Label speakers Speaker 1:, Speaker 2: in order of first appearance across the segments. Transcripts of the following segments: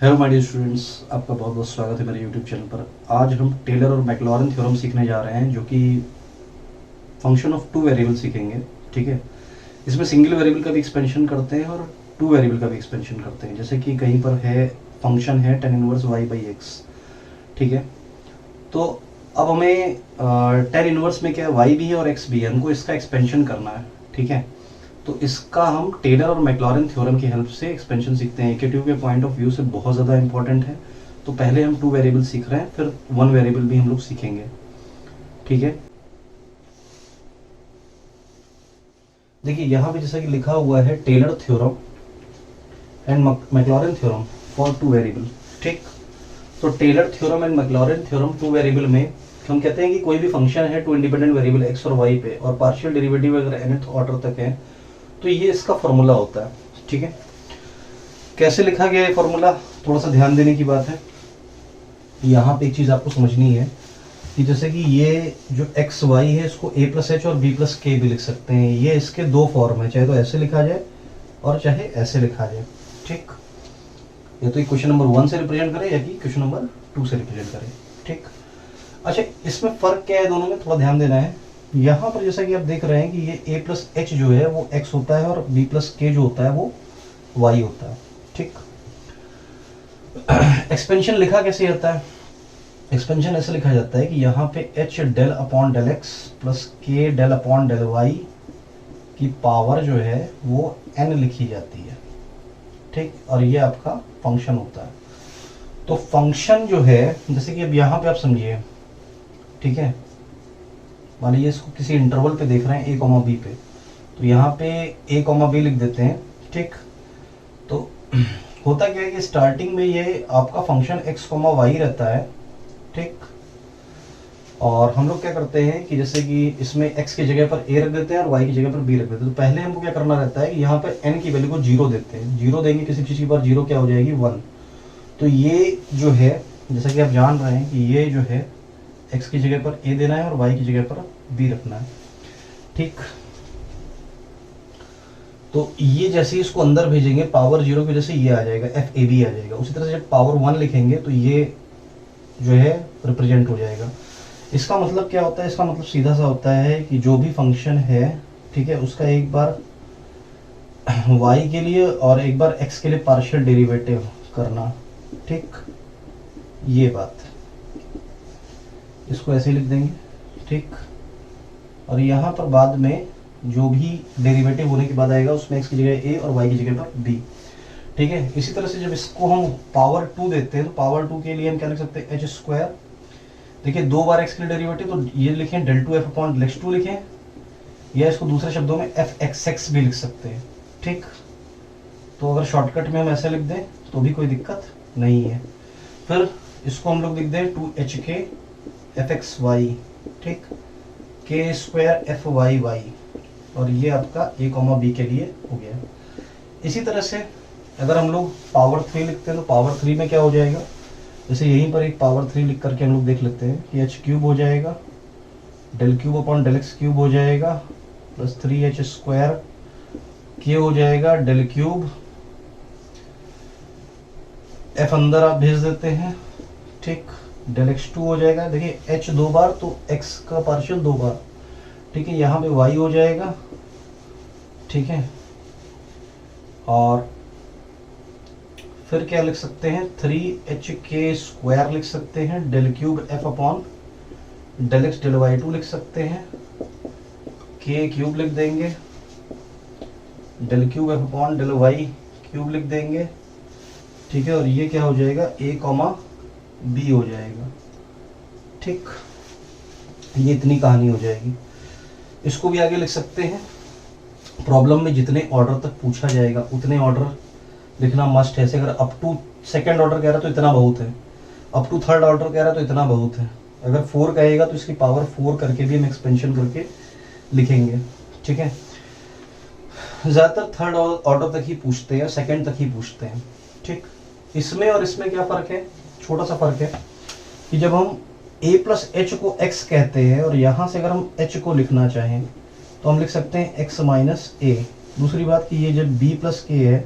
Speaker 1: Hello my dear students, आपका बहुत बहुत स्वागत है मेरे यूट्यूब चैनल पर। आज हम टेलर और मैक्लॉरिन थ्योरम सीखने जा रहे हैं, जो कि फंक्शन ऑफ टू वेरिएबल सीखेंगे। ठीक है, इसमें सिंगल वेरिएबल का भी एक्सपेंशन करते हैं और टू वेरिएबल का भी एक्सपेंशन करते हैं। जैसे कि कहीं पर है फंक्शन है tan inverse y by x. ठीक है, तो अब हमें tan इनवर्स में क्या है, y भी है और x भी है, हमको इसका एक्सपेंशन करना है। ठीक है, तो इसका हम टेलर और मैक्लॉरिन थ्योरम की हेल्प से एक्सपेंशन सीखते हैं। इक्वेटिव के पॉइंट ऑफ व्यू से बहुत ज़्यादा इंपॉर्टेंट है। तो पहले हम टू वेरिएबल सीख रहे हैं, फिर वन वेरिएबल भी हम लोग सीखेंगे। ठीक है, देखिए यहाँ पे जैसा कि लिखा हुआ है Taylor theorem and Maclaurin theorem for two variable. ठीक, तो Taylor theorem and Maclaurin theorem two variable में हम कहते हैं कि कोई भी फंक्शन है टू इंडिपेंडेंट वेरिएबल एक्स और वाई पे, और पार्शियल डेरिवेटिव अगर nth ऑर्डर तक है, तो ये इसका फॉर्मूला होता है। ठीक है, कैसे लिखा गया है फॉर्मूला, थोड़ा सा ध्यान देने की बात है। यहाँ पे एक चीज़ आपको समझनी है कि जैसे कि ये जो एक्स वाई है, इसको a प्लस एच और b प्लस के भी लिख सकते हैं। ये इसके दो फॉर्म है, चाहे तो ऐसे लिखा जाए और चाहे ऐसे लिखा जाए। ठीक, या तो क्वेश्चन नंबर 1 से रिप्रेजेंट करें या कि क्वेश्चन नंबर 2 से रिप्रेजेंट करें। ठीक, अच्छा इसमें फ़र्क क्या है दोनों में, थोड़ा ध्यान देना है। यहाँ पर जैसा कि आप देख रहे हैं कि ये a प्लस एच जो है वो x होता है और b प्लस के जो होता है वो y होता है। ठीक, एक्सपेंशन लिखा कैसे जाता है, एक्सपेंशन ऐसे लिखा जाता है कि यहाँ पे h del upon del x plus K del upon del y की पावर जो है वो n लिखी जाती है। ठीक, और ये आपका फंक्शन होता है। तो फंक्शन जो है, जैसे कि अब यहाँ पे आप समझिए, ठीक है, मान लीजिए इसको किसी इंटरवल पे देख रहे हैं a कॉमा b पे, तो यहाँ पे a कॉमा b लिख देते हैं। ठीक, तो होता क्या है कि स्टार्टिंग में ये आपका फंक्शन x कॉमा y रहता है। ठीक, और हम लोग क्या करते हैं कि जैसे कि इसमें x की जगह पर a रख देते हैं और y की जगह पर b रख देते हैं। तो पहले हमको क्या करना रहता है कि यहाँ पर n की वैल्यू को 0 देते हैं। 0 देंगे किसी चीज़ की बार, 0 क्या हो जाएगी 1। तो ये जो है, जैसा कि आप जान रहे हैं कि ये जो है x की जगह पर a देना है और y की जगह पर b रखना है। ठीक, तो ये जैसे ही इसको अंदर भेजेंगे पावर 0 की वजह से ये आ जाएगा, एफ ए बी आ जाएगा। उसी तरह से जब पावर 1 लिखेंगे तो ये जो है रिप्रेजेंट हो जाएगा। इसका मतलब क्या होता है, इसका मतलब सीधा सा होता है कि जो भी फंक्शन है, ठीक है, उसका एक बार y के लिए और एक बार x के लिए पार्शियल डेरिवेटिव करना। ठीक, ये बात, इसको ऐसे लिख देंगे। ठीक, और यहाँ पर बाद में जो भी डेरिवेटिव होने के बाद आएगा उसमें x की जगह a और y की जगह पर b। ठीक है, इसी तरह से जब इसको हम पावर 2 देते हैं तो पावर 2 के लिए हम क्या लिख सकते हैं, एच स्क्वायर। देखिए दो बार x के लिए डेरिवेटिव, तो ये लिखें del two F upon del X two लिखें, या इसको दूसरे शब्दों में एफ एक्स एक्स भी लिख सकते हैं। ठीक, तो अगर शॉर्टकट में हम ऐसे लिख दें तो भी कोई दिक्कत नहीं है। फिर इसको हम लोग लिख दें 2h के एफ एक्स वाई, ठीक, के स्क्वायर एफ वाई वाई, और ये आपका a कॉमा बी के लिए हो गया। इसी तरह से अगर हम लोग पावर 3 लिखते हैं तो पावर 3 में क्या हो जाएगा, जैसे यहीं पर एक पावर 3 लिख करके हम लोग देख लेते हैं कि h क्यूब हो जाएगा, del cube upon del X cube हो जाएगा, प्लस 3h स्क्वायर के हो जाएगा डेल क्यूब, f अंदर आप भेज देते हैं। ठीक, डेल x2 हो जाएगा। देखिए h दो बार तो x का पार्शियल दो बार। ठीक है, यहाँ पे y हो जाएगा। ठीक है, और फिर क्या लिख सकते हैं, 3h के स्क्वायर लिख सकते हैं, del cube f upon del X del y2 लिख सकते हैं, k क्यूब लिख देंगे, del cube f upon del y cube लिख देंगे। ठीक है, और ये क्या हो जाएगा, a कॉमा b हो जाएगा। ठीक, ये इतनी कहानी हो जाएगी। इसको भी आगे लिख सकते हैं। प्रॉब्लम में जितने ऑर्डर तक पूछा जाएगा उतने ऑर्डर लिखना मस्ट है। अगर अप टू सेकंड ऑर्डर कह रहा है तो इतना बहुत है, अप टू थर्ड ऑर्डर कह रहा है तो इतना बहुत है। अगर 4 कहेगा तो इसकी पावर 4 करके भी हम एक्सपेंशन करके लिखेंगे। ठीक है, ज़्यादातर थर्ड ऑर्डर तक ही पूछते हैं, सेकंड तक ही पूछते हैं। ठीक, इसमें और इसमें क्या फ़र्क है, छोटा सा फ़र्क है कि जब हम a प्लस एच को x कहते हैं और यहाँ से अगर हम h को लिखना चाहें तो हम लिख सकते हैं x माइनस a। दूसरी बात कि ये जब b प्लस के है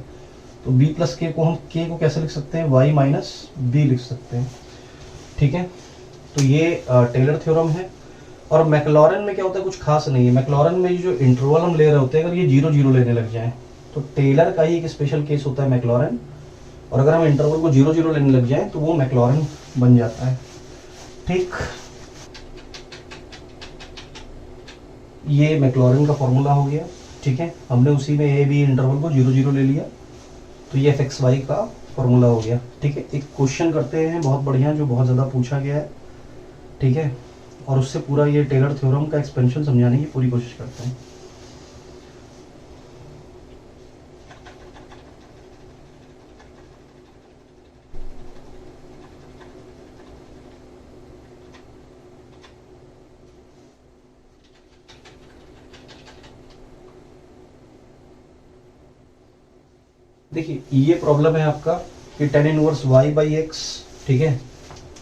Speaker 1: तो b प्लस के को हम k को कैसे लिख सकते हैं, y माइनस बी लिख सकते हैं। ठीक है, तो ये टेलर थ्योरम है। और मैक्लॉरेन में क्या होता है, कुछ खास नहीं है। मैक्लॉरेन में जो इंटरवल हम ले रहे होते हैं, अगर ये 0 0 लेने लग जाएं तो टेलर का ही एक स्पेशल केस होता है मैक्लॉरेन, और अगर हम इंटरवल को 0 0 लेने लग जाएं तो वो मैक्लॉरेन बन जाता है। ठीक, ये मैक्लॉरेन का फॉर्मूला हो गया। ठीक है, हमने उसी में ए बी इंटरवल को 0 0 ले लिया, तो ये fxy का फॉर्मूला हो गया। ठीक है, एक क्वेश्चन करते हैं बहुत बढ़िया, जो बहुत ज़्यादा पूछा गया है। ठीक है, और उससे पूरा ये टेलर थ्योरम का एक्सपेंशन समझाने की पूरी कोशिश करते हैं। देखिए, ये प्रॉब्लम है आपका कि tan inverse y by x, ठीक है,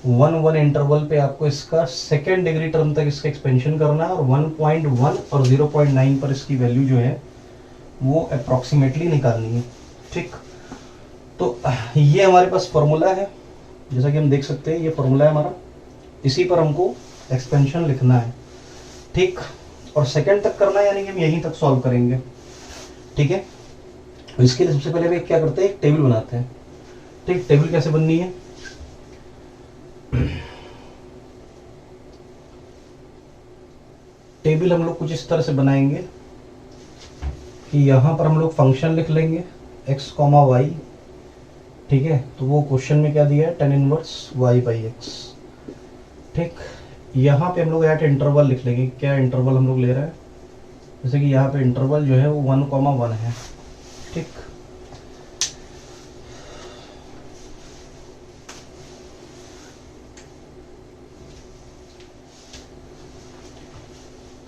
Speaker 1: 1 1 इंटरवल पे आपको इसका सेकेंड डिग्री टर्म तक इसका एक्सपेंशन करना है, और 1.1 और 0.9 पर इसकी वैल्यू जो है वो अप्रॉक्सीमेटली निकालनी है। ठीक, तो ये हमारे पास फॉर्मूला है, जैसा कि हम देख सकते हैं ये फॉर्मूला है हमारा, इसी पर हमको एक्सपेंशन लिखना है। ठीक, और सेकेंड तक करना है, यानी कि हम यहीं तक सॉल्व करेंगे। ठीक है, तो इसके लिए सबसे पहले हम क्या करते हैं, एक टेबल बनाते हैं। ठीक, टेबल कैसे बननी है, टेबल हम लोग कुछ इस तरह से बनाएंगे कि यहाँ पर हम लोग फंक्शन लिख लेंगे x, y। ठीक है, तो वो क्वेश्चन में क्या दिया है, tan inverse y by x. ठीक, यहाँ पे हम लोग एट इंटरवल लिख लेंगे, क्या इंटरवल हम लोग ले रहे हैं, जैसे कि यहाँ पे इंटरवल जो है वो 1, 1 है। ठीक,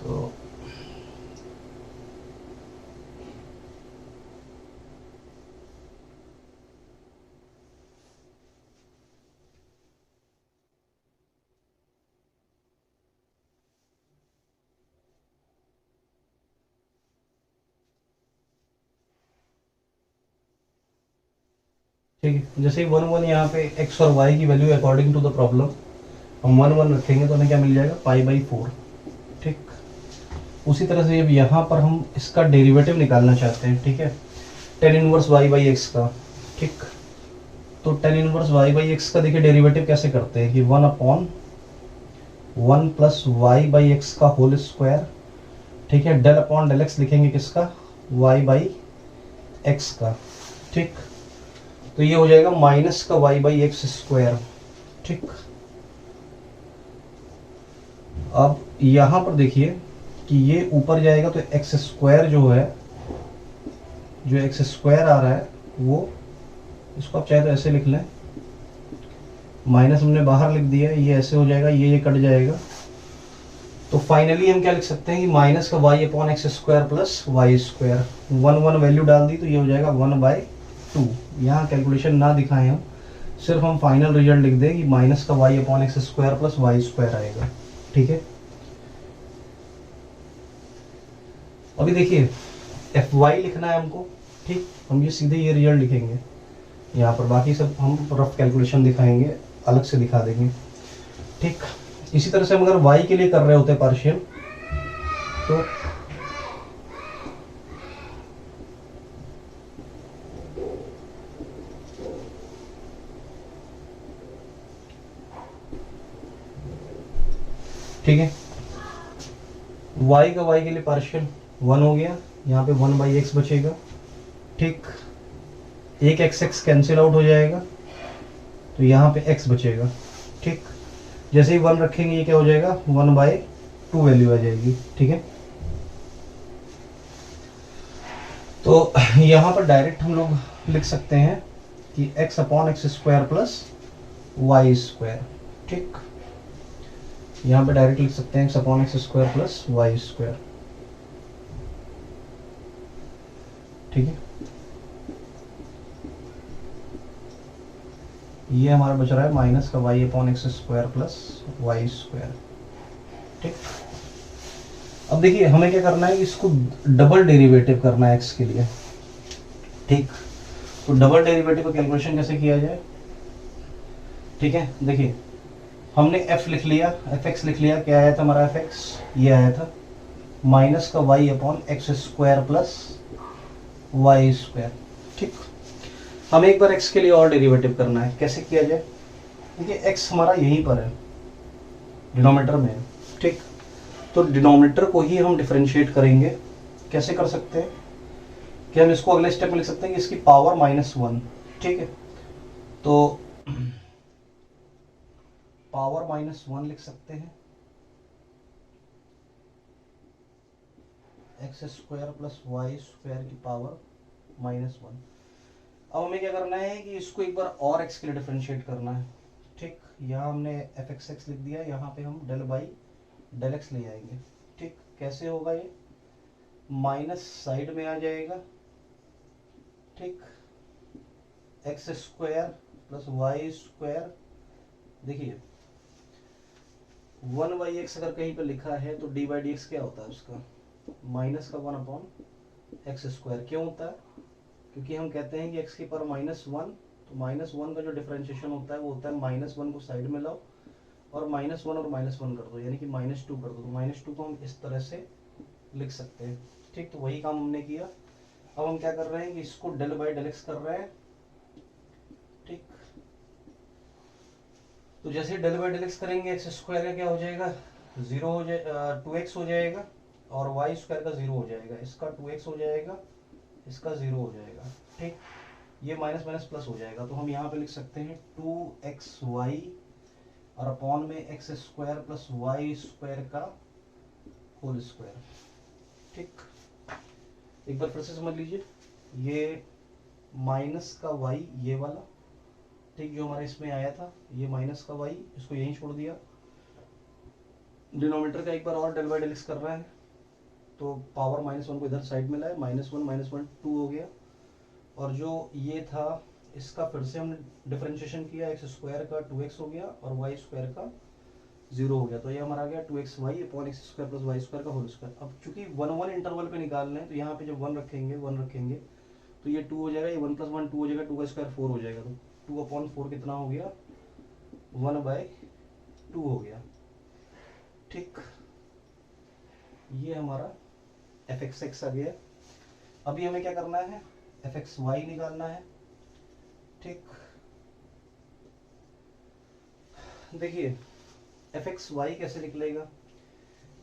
Speaker 1: तो ठीक है, जैसे ही 1 1 यहाँ पे x और y की value according to the problem हम 1 1 रखेंगे तो हमें क्या मिल जाएगा, पाई बाई 4। ठीक, उसी तरह से अब यहाँ पर हम इसका डेरिवेटिव निकालना चाहते हैं। ठीक है, tan inverse y by x का। ठीक, तो tan inverse y by x का देखिए डेरिवेटिव कैसे करते हैं कि 1/1 प्लस वाई बाई एक्स का होल स्क्वायर। ठीक है, डेल अपॉन डेल एक्स लिखेंगे किसका, y बाई एक्स का। ठीक, तो ये हो जाएगा माइनस का y बाई एक्स स्क्वायर। ठीक, अब यहाँ पर देखिए कि ये ऊपर जाएगा तो एक्स स्क्वायर जो है, जो एक्स स्क्वायर आ रहा है वो, इसको आप चाहे तो ऐसे लिख लें, माइनस हमने बाहर लिख दिया, ये ऐसे हो जाएगा, ये कट जाएगा। तो फाइनली हम क्या लिख सकते हैं कि माइनस का y upon X square plus Y square. 1 1 value डाल दी तो ये हो जाएगा 1/2। यहाँ कैलकुलेशन ना दिखाएं हम, सिर्फ हम फाइनल रिजल्ट लिख दें कि माइनस का y upon X square plus Y square आएगा। ठीक है, अभी देखिए fy लिखना है हमको। ठीक, हम ये सीधे ये रिजल्ट लिखेंगे यहाँ पर, बाकी सब हम रफ कैलकुलेशन दिखाएंगे, अलग से दिखा देंगे। ठीक, इसी तरह से हम अगर y के लिए कर रहे होते हैं पार्शियल, तो ठीक है, y का y के लिए पार्शियल 1 हो गया, यहाँ पे 1 बाई एक्स बचेगा। ठीक, एक एक्स एक्स कैंसिल आउट हो जाएगा, तो यहाँ पे x बचेगा। ठीक, जैसे ही 1 रखेंगे ये क्या हो जाएगा, 1/2 वैल्यू आ जाएगी। ठीक है, तो यहाँ पर डायरेक्ट हम लोग लिख सकते हैं कि x upon X square plus Y square. ठीक, यहाँ पे डायरेक्ट लिख सकते हैं x upon X square plus Y square. ठीक है, ये हमारा बच रहा है माइनस का y upon X square plus Y square. ठीक, अब देखिए हमें क्या करना है, इसको डबल डेरिवेटिव करना है x के लिए। ठीक, तो डबल डेरिवेटिव का कैलकुलेशन कैसे किया जाए? ठीक है, देखिए हमने f लिख लिया, fx लिख लिया, क्या आया था हमारा fx, ये आया था माइनस का y upon X square plus Y square. ठीक, हम एक बार x के लिए और डेरिवेटिव करना है, कैसे किया जाए? देखिए x हमारा यहीं पर है, डिनोमिनेटर में है। ठीक, तो डिनोमिनेटर को ही हम डिफरेंशिएट करेंगे। कैसे कर सकते हैं कि हम इसको अगले स्टेप में लिख सकते हैं कि इसकी पावर -1। ठीक है, तो पावर -1 लिख सकते हैं, X square plus Y square की पावर -1। अब हमें क्या करना है कि इसको एक बार और x के लिए डिफरेंशिएट करना है। ठीक, यहाँ हमने एफ एक्स एक्स लिख दिया, यहाँ पे हम डेल बाई डेल एक्स ले आएंगे। ठीक, कैसे होगा ये? माइनस साइड में आ जाएगा। ठीक, X square plus Y square, देखिए 1/x अगर कहीं पे लिखा है तो d/dx क्या होता है उसका? माइनस का 1 अपॉन एक्स स्क्वायर। क्यों होता है? क्योंकि हम कहते हैं कि x की पावर -1, तो -1 का जो डिफरेंशिएशन होता है वो होता है -1 को साइड में लाओ और -1 और -1 कर दो, यानी कि -2 कर दो। तो -2 को हम इस तरह से लिख सकते हैं। ठीक, तो वही काम हमने किया। अब हम क्या कर रहे हैं कि इसको डेल बाई डेल एक्स कर रहे हैं। ठीक, तो जैसे डेल बाई डेल एक्स करेंगे एक्स स्क्वायर का क्या हो जाएगा? 0 हो जाएगा, 2x हो जाएगा और वाई स्क्वायर का 0 हो जाएगा। इसका 2x हो जाएगा, इसका 0 हो जाएगा। ठीक, ये माइनस माइनस प्लस हो जाएगा, तो हम यहाँ पे लिख सकते हैं 2xy और अपॉन में X square plus Y square का होल स्क्वायर। ठीक, एक बार फिर से समझ लीजिए, ये माइनस का y ये वाला, ठीक, जो हमारे इसमें आया था ये माइनस का y, इसको यहीं छोड़ दिया। डिनोमिनेटर का एक बार और डेल बाई डेल एक्स कर रहा है, तो पावर -1 को इधर साइड में लाए, -1 2 हो गया। और जो ये था इसका फिर से हमने डिफरेंशिएशन किया, एक्स स्क्वायर का 2x हो गया और वाई स्क्वायर का 0 हो गया। तो ये हमारा आ गया 2xy upon X square plus Y square का होल स्क्वायर। अब चूंकि 1 इंटरवल पे निकाल रहे हैं, तो यहाँ पे जब 1 रखेंगे 1 रखेंगे तो ये 2 हो जाएगा, ये 1 + 1 2 हो जाएगा, 2 का स्क्वायर 4 हो जाएगा। तो 2/4 कितना हो गया? 1/2 हो गया। ठीक, ये हमारा एफ एक्स एक्स आ गया। अभी हमें क्या करना है? एफ एक्स वाई निकालना है। ठीक, देखिए एफ एक्स वाई कैसे निकलेगा?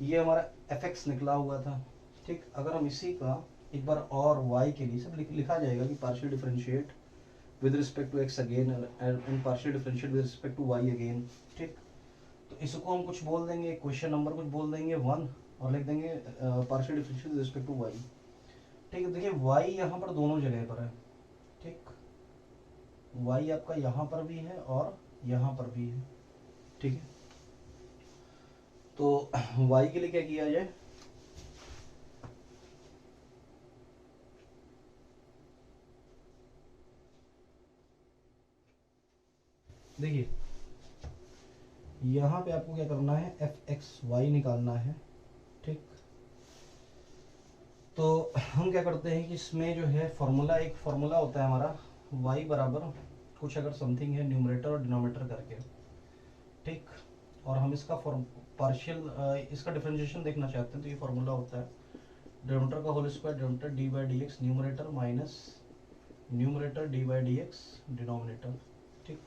Speaker 1: ये हमारा एफ एक्स निकला हुआ था। ठीक, अगर हम इसी का एक बार और y के लिए सब लिखा जाएगा कि partial differentiate with respect to x again and partial differentiate with respect to y again. ठीक, तो इसको हम कुछ बोल देंगे, क्वेश्चन नंबर कुछ बोल देंगे 1 और लिख देंगे partial differentiate with respect to y। ठीक है, देखिए y यहाँ पर दोनों जगह पर है। ठीक, y आपका यहाँ पर भी है और यहाँ पर भी है। ठीक है, तो y के लिए क्या किया जाए? देखिए यहाँ पे आपको क्या करना है? एफ एक्स वाई निकालना है। ठीक, तो हम क्या करते हैं कि इसमें जो है फॉर्मूला, एक फॉर्मूला होता है हमारा y बराबर कुछ अगर समथिंग है न्यूमरेटर और डिनोमिनेटर करके। ठीक, और हम इसका पार्शियल इसका डिफरेंशिएशन देखना चाहते हैं, तो ये फॉर्मूला होता है डिनोमिनेटर का whole square denominator d/dx numerator minus numerator d/dx denominator. ठीक,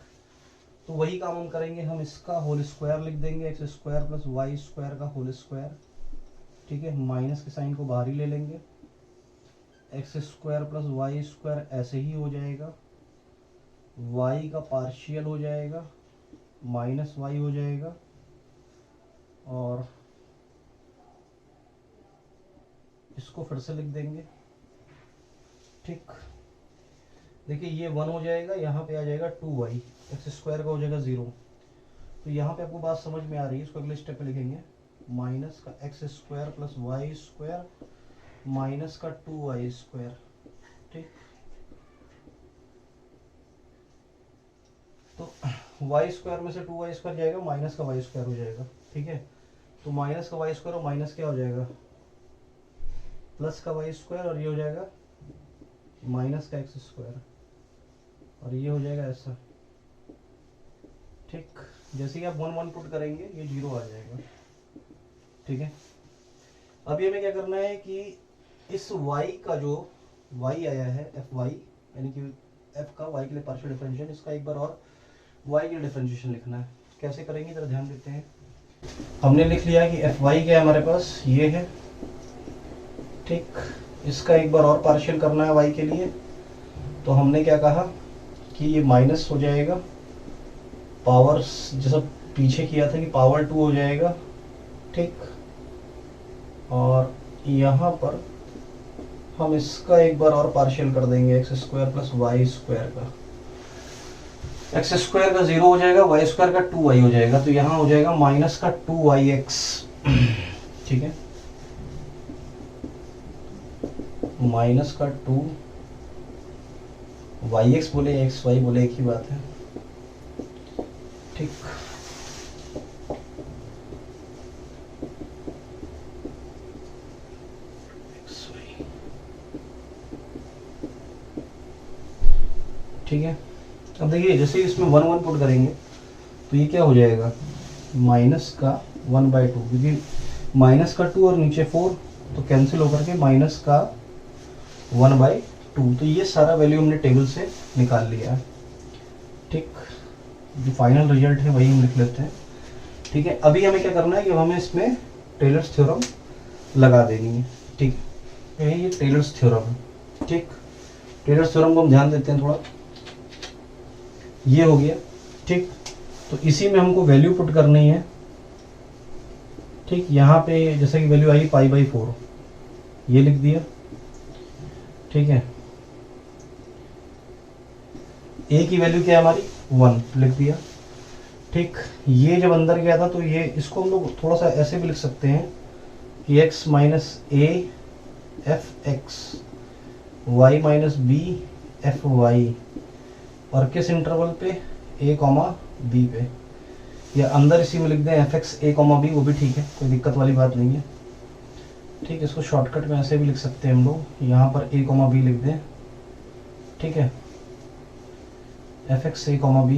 Speaker 1: तो वही काम हम करेंगे, हम इसका होल स्क्वायर लिख देंगे, X square plus Y square का होल स्क्वायर। ठीक है, माइनस के साइन को बाहर ही ले लेंगे, X square plus Y square ऐसे ही हो जाएगा, वाई का पार्शियल हो जाएगा माइनस वाई हो जाएगा और इसको फिर से लिख देंगे। ठीक, देखिए ये 1 हो जाएगा, यहाँ पे आ जाएगा 2y, एक्स स्क्वायर का हो जाएगा 0। तो यहाँ पे आपको बात समझ में आ रही है, इसको अगले स्टेप पे लिखेंगे, माइनस का X square plus Y square minus का 2y स्क्वायर। ठीक, तो y स्क्वायर में से 2y स्क्वायर जाएगा, माइनस का y स्क्वायर हो जाएगा। ठीक है, तो माइनस का y स्क्वायर और माइनस क्या हो जाएगा? प्लस का y स्क्वायर, और ये हो जाएगा माइनस का एक्स स्क्वायर। और ये हो जाएगा ऐसा। ठीक, जैसे ही आप 1 1 पुट करेंगे ये 0 आ जाएगा। ठीक है, अभी हमें क्या करना है कि इस y का जो y आया है fy, यानी कि f का y के लिए पार्शियल डिफरेंशिएशन, इसका एक बार और y के लिए डिफरेंशिएशन लिखना है। कैसे करेंगे जरा ध्यान देते हैं। हमने लिख लिया कि fy क्या है हमारे पास, ये है। ठीक, इसका एक बार और पार्शियल करना है y के लिए, तो हमने क्या कहा कि ये माइनस हो जाएगा, पावर जैसा पीछे किया था कि पावर 2 हो जाएगा। ठीक, और यहाँ पर हम इसका एक बार और पार्शियल कर देंगे, X square plus Y square का। एक्स स्क्वायर का 0 हो जाएगा, वाई स्क्वायर का 2y हो जाएगा, तो यहाँ हो जाएगा माइनस का 2yx। ठीक है, माइनस का 2yx बोले xy बोले एक ही बात है। ठीक, ठीक है। अब देखिए जैसे इसमें 1 1 पुट करेंगे तो ये क्या हो जाएगा, माइनस का 1/2, क्योंकि माइनस का 2 और नीचे 4 तो कैंसिल होकर के माइनस का 1/2। तो ये सारा वैल्यू हमने टेबल से निकाल लिया है। ठीक, जो फाइनल रिजल्ट है वही हम लिख लेते हैं। ठीक है, अभी हमें क्या करना है कि हमें इसमें टेलर्स थ्योरम लगा देनी है। ठीक है, ये टेलर्स थ्योरम है। ठीक, टेलर्स थ्योरम को हम ध्यान देते हैं थोड़ा। ये हो गया। ठीक, तो इसी में हमको वैल्यू पुट करनी है। ठीक, यहाँ पे जैसे कि वैल्यू आई π/4, ये लिख दिया। ठीक है, ए की वैल्यू क्या है हमारी 1 लिख दिया। ठीक, ये जब अंदर गया था तो ये इसको हम लोग थोड़ा सा ऐसे भी लिख सकते हैं कि x minus A F X, Y minus B F Y, और किस इंटरवल पे, a कॉमा बी पे, या अंदर इसी में लिख दें F x A comma B, वो भी ठीक है, कोई दिक्कत वाली बात नहीं है। ठीक, इसको शॉर्टकट में ऐसे भी लिख सकते हैं हम लोग, यहाँ पर a कॉमा बी लिख दें। ठीक है, F x A comma B,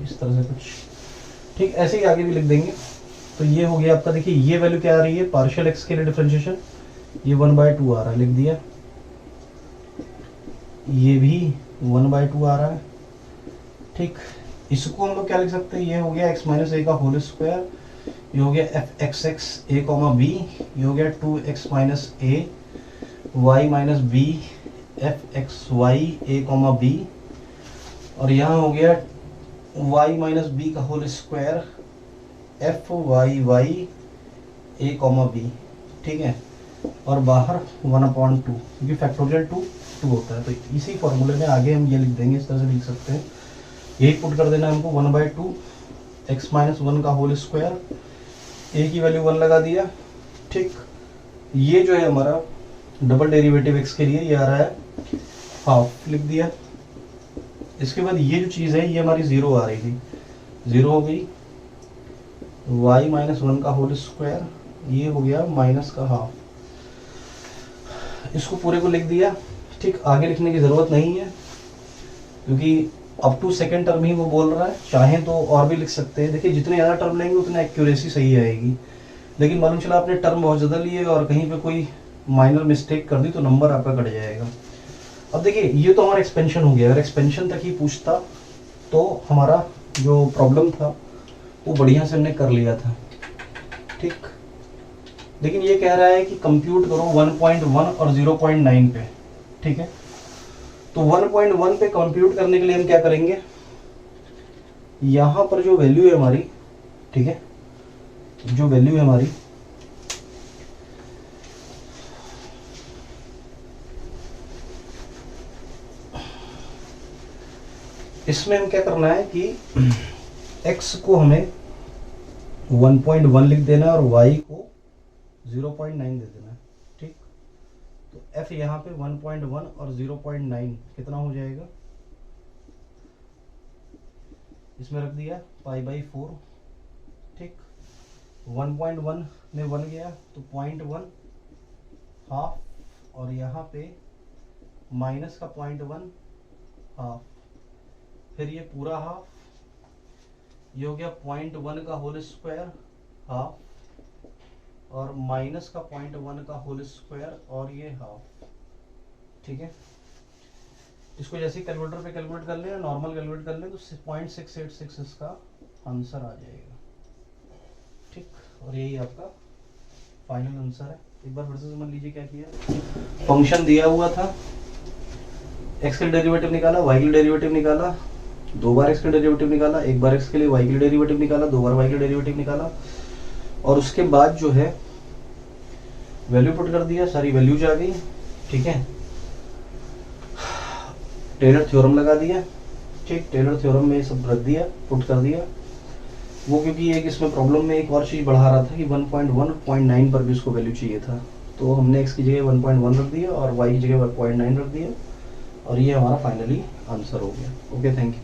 Speaker 1: इस तरह से कुछ। ठीक, ऐसे ही आगे भी लिख देंगे। तो ये हो गया आपका। देखिए ये वैल्यू क्या आ रही है, पार्शियल एक्स के लिए डिफरेंशिएशन, ये 1/2 आ रहा है, लिख दिया। ये भी 1/2 आ रहा है। ठीक, इसको हम लोग क्या लिख सकते हैं, ये हो गया x माइनस ए का होल स्क्वायर, ये हो गया F X X A comma B, ये हो गया 2x minus A Y minus B F X Y A comma B, और यहाँ हो गया y माइनस बी का whole square F Y Y A comma B. ठीक है, और बाहर 1/2, क्योंकि फैक्टोरियल 2 होता है, तो इसी फॉर्मूले में आगे हम ये लिख देंगे, इस तरह से लिख सकते हैं। यही पुट कर देना हमको 1/2 x माइनस 1 का होल स्क्वायर, ए की वैल्यू 1 लगा दिया। ठीक, ये जो है हमारा डबल डेरिवेटिव x के लिए ये आ रहा है हाफ, लिख दिया। इसके बाद ये जो चीज़ है ये हमारी 0 आ रही थी, 0 हो गई। y माइनस 1 का होल स्क्वायर, ये हो गया माइनस का हाफ, इसको पूरे को लिख दिया। ठीक, आगे लिखने की ज़रूरत नहीं है क्योंकि अप टू सेकेंड टर्म ही वो बोल रहा है, चाहें तो और भी लिख सकते हैं। देखिए जितने ज़्यादा टर्म लेंगे उतनी एक्यूरेसी सही आएगी, लेकिन मालूम चला आपने टर्म बहुत ज़्यादा लिए और कहीं पे कोई माइनर मिस्टेक कर दी तो नंबर आपका कट जाएगा। अब देखिए ये तो हमारा एक्सपेंशन हो गया, अगर एक्सपेंशन तक ही पूछता तो हमारा जो प्रॉब्लम था वो बढ़िया से हमने कर लिया था। ठीक, लेकिन ये कह रहा है कि कंप्यूट करो 1.1 और 0.9 पे। ठीक है, तो 1.1 पे कंप्यूट करने के लिए हम क्या करेंगे, यहाँ पर जो वैल्यू है हमारी, ठीक है, जो वैल्यू है हमारी, इसमें हम क्या करना है कि x को हमें 1.1 लिख देना है और y को 0.9 दे देना है। ठीक, तो f यहाँ पे 1.1 और 0.9 कितना हो जाएगा, इसमें रख दिया π/4। ठीक, 1.1 में 1 गया तो 0.1 हाफ, और यहाँ पे माइनस का 0.1 हाफ, फिर ये पूरा हाफ, ये हो गया 0.1 का होल स्क्वायर हाफ, और माइनस का 0.1 का होल स्क्वायर और ये हाफ। ठीक है, इसको जैसे कैलकुलेटर पे कैलकुलेट कर ले या नॉर्मल कैलकुलेट कर ले तो 0.686 इसका आंसर आ जाएगा। ठीक, और यही आपका फाइनल आंसर है। एक बार फिर से समझ लीजिए क्या किया। फंक्शन दिया हुआ था, एक्स के डेरिवेटिव निकाला, वाई के डेरिवेटिव निकाला, 2 बार एक्स के डेरिवेटिव निकाला, 1 बार एक्स के लिए वाई के डेरिवेटिव निकाला, 2 बार वाई के डेरिवेटिव निकाला, और उसके बाद जो है वैल्यू पुट कर दिया, सारी वैल्यूज आ गई। ठीक है, टेलर थ्योरम लगा दिया। ठीक, टेलर थ्योरम में सब रख दिया, पुट कर दिया। वो क्योंकि एक इसमें प्रॉब्लम में एक और चीज़ बढ़ा रहा था कि 1.1 0.9 पर भी उसको वैल्यू चाहिए था, तो हमने x की जगह 1.1 रख दिया और y की जगह 0.9 रख दिया, और ये हमारा फाइनली आंसर हो गया। Okay, thank you.